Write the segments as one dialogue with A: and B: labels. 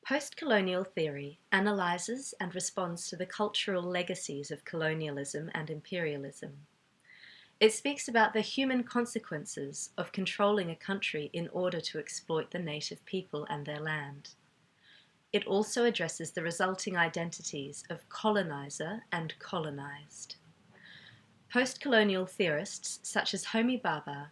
A: Postcolonial theory analyses and responds to the cultural legacies of colonialism and imperialism. It speaks about the human consequences of controlling a country in order to exploit the native people and their land. It also addresses the resulting identities of coloniser and colonised. Postcolonial theorists such as Homi Bhabha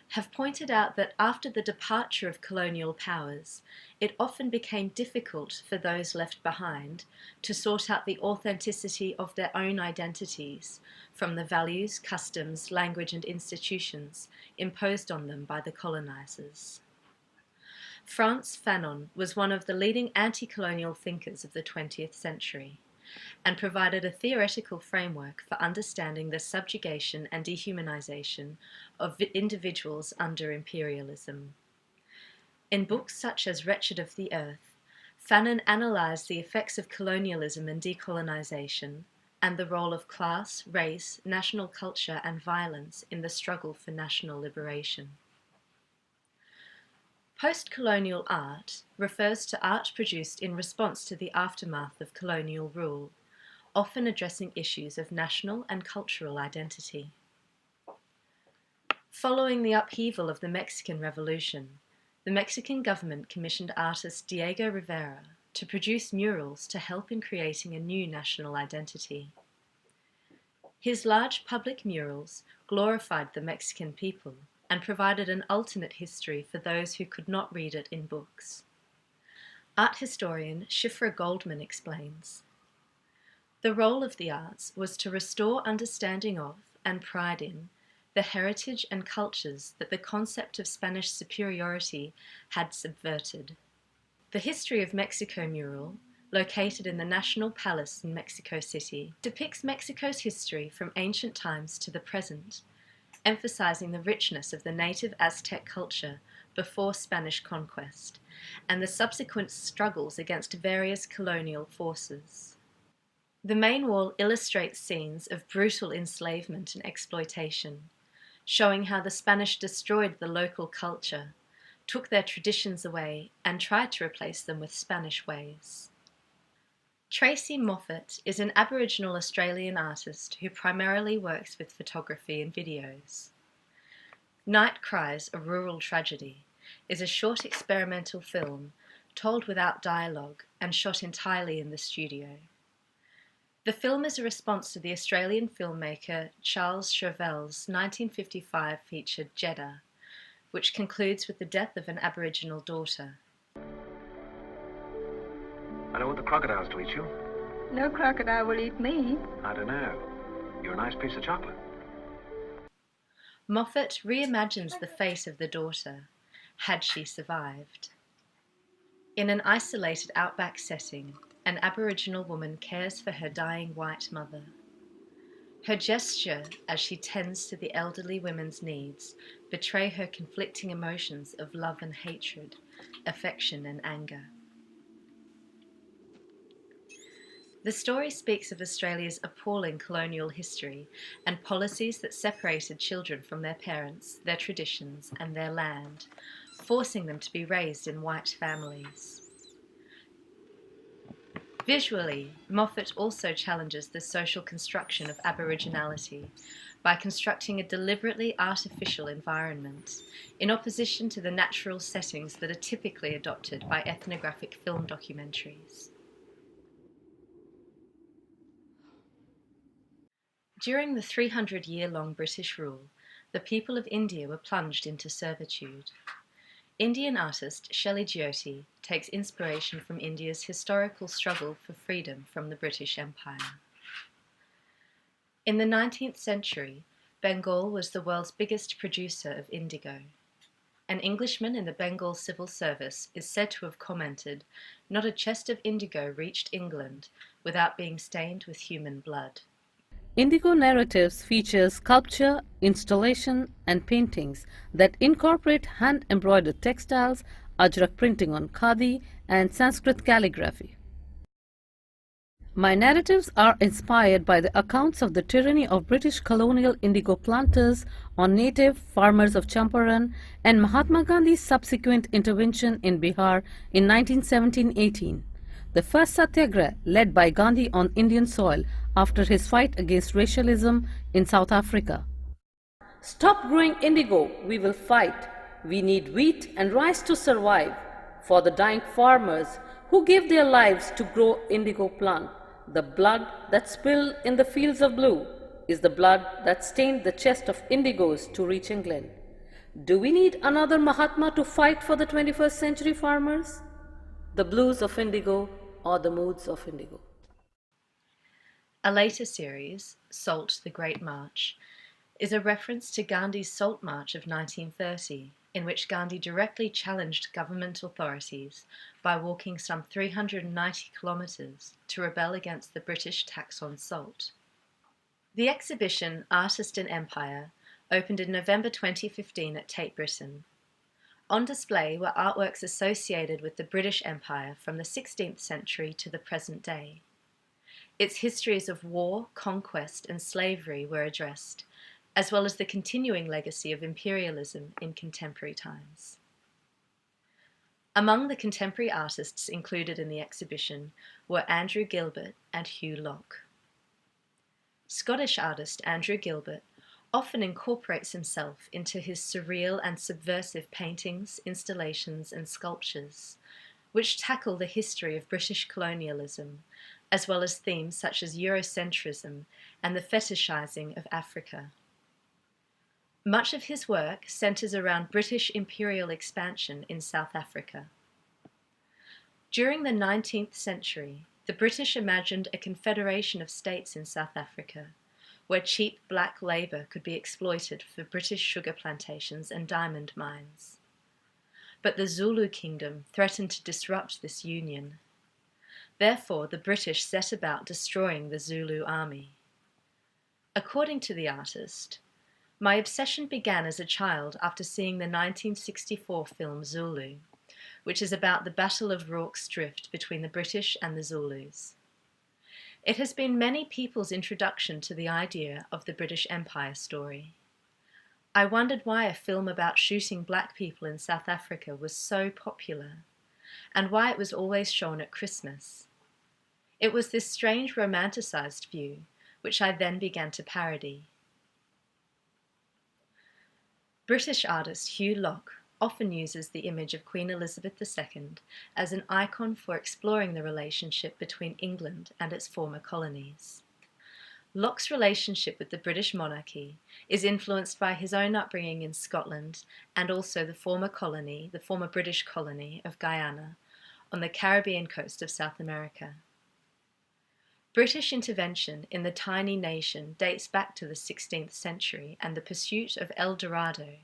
A: have pointed out that after the departure of colonial powers, it often became difficult for those left behind to sort out the authenticity of their own identities from the values, customs, language and institutions imposed on them by the colonisers. Frantz Fanon was one of the leading anti-colonial thinkers of the 20th century and provided a theoretical framework for understanding the subjugation and dehumanization of individuals under imperialism. In books such as Wretched of the Earth, Fanon analysed the effects of colonialism and decolonisation and the role of class, race, national culture and violence in the struggle for national liberation. Postcolonial art refers to art produced in response to the aftermath of colonial rule, often addressing issues of national and cultural identity. Following the upheaval of the Mexican Revolution, the Mexican government commissioned artist Diego Rivera to produce murals to help in creating a new national identity. His large public murals glorified the Mexican people and provided an alternate history for those who could not read it in books. Art historian Shifra Goldman explains, "The role of the arts was to restore understanding of and pride in the heritage and cultures that the concept of Spanish superiority had subverted." The History of Mexico mural, located in the National Palace in Mexico City, depicts Mexico's history from ancient times to the present, emphasizing the richness of the native Aztec culture before Spanish conquest and the subsequent struggles against various colonial forces. The main wall illustrates scenes of brutal enslavement and exploitation, showing how the Spanish destroyed the local culture, took their traditions away, and tried to replace them with Spanish ways. Tracey Moffatt is an Aboriginal Australian artist who primarily works with photography and videos. Night Cries, a Rural Tragedy is a short experimental film told without dialogue and shot entirely in the studio. The film is a response to the Australian filmmaker Charles Chauvel's 1955 feature Jeddah, which concludes with the death of an Aboriginal daughter.
B: I don't want the crocodiles to eat you.
C: No crocodile will eat me.
B: I don't know. You're a nice piece of chocolate.
A: Moffatt reimagines the face of the daughter, had she survived. In an isolated outback setting, an Aboriginal woman cares for her dying white mother. Her gesture as she tends to the elderly women's needs betray her conflicting emotions of love and hatred, affection and anger. The story speaks of Australia's appalling colonial history and policies that separated children from their parents, their traditions and their land, forcing them to be raised in white families. Visually, Moffatt also challenges the social construction of Aboriginality by constructing a deliberately artificial environment in opposition to the natural settings that are typically adopted by ethnographic film documentaries. During the 300-year-long British rule, the people of India were plunged into servitude. Indian artist Shelly Jyoti takes inspiration from India's historical struggle for freedom from the British Empire. In the 19th century, Bengal was the world's biggest producer of indigo. An Englishman in the Bengal civil service is said to have commented, "Not a chest of indigo reached England without being stained with human blood."
D: Indigo Narratives features sculpture, installation, and paintings that incorporate hand-embroidered textiles, ajrak printing on khadi, and Sanskrit calligraphy. My narratives are inspired by the accounts of the tyranny of British colonial indigo planters on native farmers of Champaran and Mahatma Gandhi's subsequent intervention in Bihar in 1917-18, the first satyagraha led by Gandhi on Indian soil after his fight against racialism in South Africa. Stop growing indigo, we will fight. We need wheat and rice to survive. For the dying farmers who gave their lives to grow indigo plant, the blood that spilled in the fields of blue is the blood that stained the chest of indigos to reach England. Do we need another Mahatma to fight for the 21st century farmers? The blues of indigo or the moods of indigo.
A: A later series, Salt, the Great March, is a reference to Gandhi's Salt March of 1930, in which Gandhi directly challenged government authorities by walking some 390 kilometres to rebel against the British tax on salt. The exhibition Artist and Empire opened in November 2015 at Tate, Britain. On display were artworks associated with the British Empire from the 16th century to the present day. Its histories of war, conquest and slavery were addressed, as well as the continuing legacy of imperialism in contemporary times. Among the contemporary artists included in the exhibition were Andrew Gilbert and Hew Locke. Scottish artist Andrew Gilbert often incorporates himself into his surreal and subversive paintings, installations and sculptures, which tackle the history of British colonialism, as well as themes such as Eurocentrism and the fetishizing of Africa. Much of his work centres around British imperial expansion in South Africa. During the 19th century, the British imagined a confederation of states in South Africa, where cheap black labour could be exploited for British sugar plantations and diamond mines. But the Zulu kingdom threatened to disrupt this union. Therefore, the British set about destroying the Zulu army. According to the artist, my obsession began as a child after seeing the 1964 film Zulu, which is about the Battle of Rorke's Drift between the British and the Zulus. It has been many people's introduction to the idea of the British Empire story. I wondered why a film about shooting black people in South Africa was so popular, and why it was always shown at Christmas. It was this strange romanticised view which I then began to parody. British artist Hew Locke often uses the image of Queen Elizabeth II as an icon for exploring the relationship between England and its former colonies. Locke's relationship with the British monarchy is influenced by his own upbringing in Scotland and also the former British colony of Guyana on the Caribbean coast of South America. British intervention in the tiny nation dates back to the 16th century and the pursuit of El Dorado,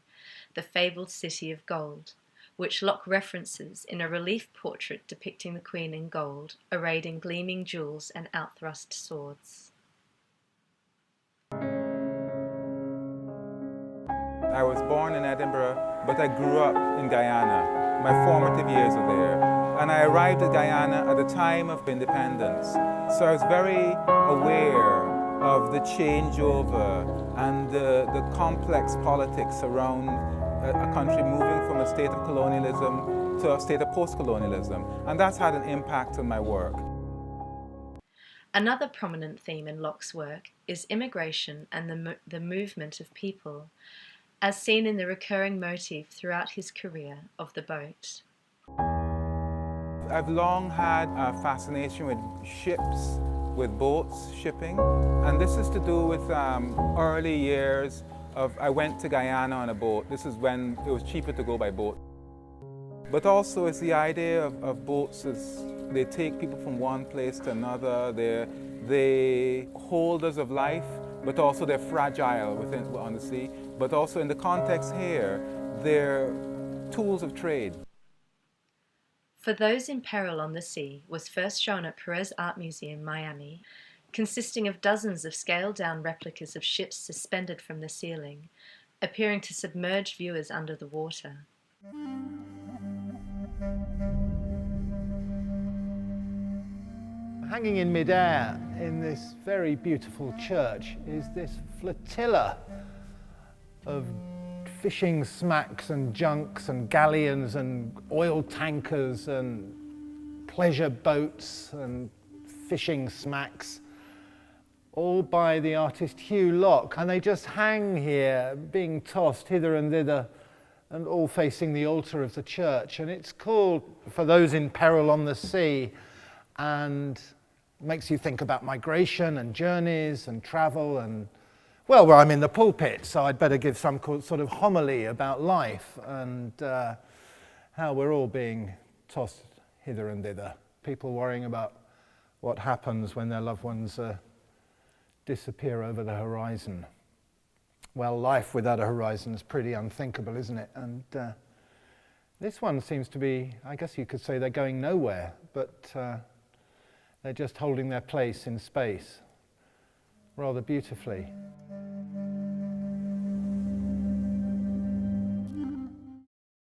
A: the fabled city of gold, which Locke references in a relief portrait depicting the Queen in gold, arrayed in gleaming jewels and outthrust swords.
E: I was born in Edinburgh, but I grew up in Guyana. My formative years were there. And I arrived at Guyana at the time of independence. So I was very aware of the changeover and the complex politics around a country moving from a state of colonialism to a state of post-colonialism. And that's had an impact on my work.
A: Another prominent theme in Locke's work is immigration and the movement of people, as seen in the recurring motif throughout his career of the boat.
E: I've long had a fascination with ships, with boats, shipping, and this is to do with early years of, I went to Guyana on a boat. This is when it was cheaper to go by boat. But also it's the idea of boats is they take people from one place to another. They're holders of life, but also they're fragile on the sea. But also in the context here, they're tools of trade.
A: For Those in Peril on the Sea was first shown at Perez Art Museum, Miami, consisting of dozens of scaled-down replicas of ships suspended from the ceiling, appearing to submerge viewers under the water.
F: Hanging in midair in this very beautiful church is this flotilla of fishing smacks and junks and galleons and oil tankers and pleasure boats and fishing smacks, all by the artist Hew Locke, and they just hang here, being tossed hither and thither, and all facing the altar of the church. And it's called For Those in Peril on the Sea, and makes you think about migration and journeys and travel and, well, I'm in the pulpit, so I'd better give some sort of homily about life and how we're all being tossed hither and thither. People worrying about what happens when their loved ones disappear over the horizon. Well, life without a horizon is pretty unthinkable, isn't it? And this one seems to be, I guess you could say they're going nowhere, but they're just holding their place in space rather beautifully.